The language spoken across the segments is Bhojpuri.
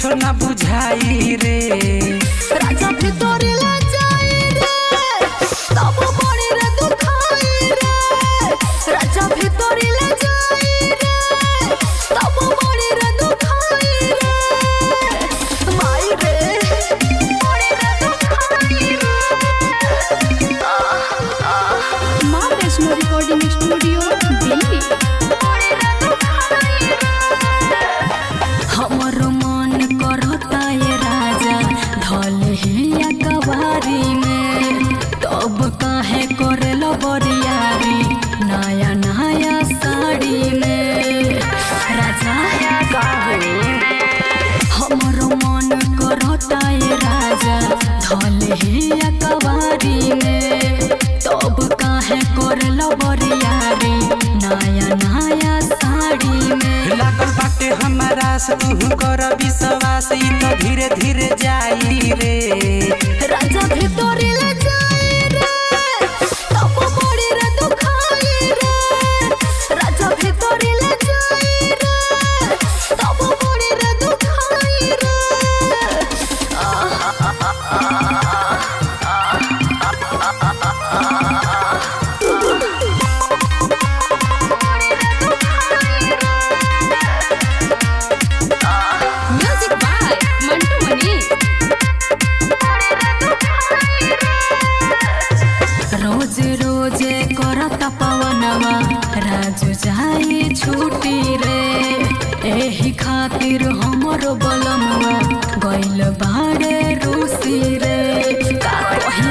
कुछ ना बुझाई रे। राजा भीतर ले जाई रे तब बड़ी रे दुखाई रे। राजा भीतर ले जाई रे तब बड़ी रे दुखाई रे। माई रे बड़ी रे दुखाई रे। मां वैष्णो रिकॉर्डिंग स्टूडियो दिल्ली। हमर मन करता ये राजा ढल हिया कवारी में तब काहे करेल बरियारी नया नया साड़ी में। राजा हमर मन करता ये राजा ढल हिया कवारी में तब काहे करेल बरियारी नया नया साड़ी में। लागल बाटे हमारा से तू कर विश्वास ई तो धीरे धीरे जाई रे। राजा भीतर ले जाई रे तब बड़ी रे दुखाई रे। राजा भीतर ले जाई रे तब बड़ी रे दुखाई रे। म्यूजिक बाय मंटू मनी। रोज रोज करता पवनवा राजू जाई छुट्टी रे। एही खातिर हमर बलमवा गइल बाड़े रूसी रे। का कही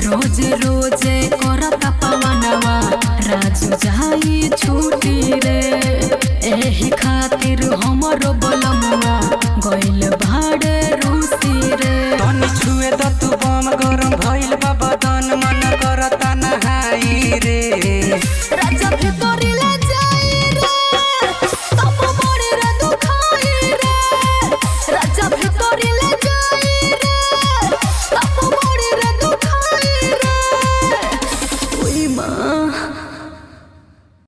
रोज रोज करता पवनवा राजू जाई छुट्टी रे। एही खातिर हमर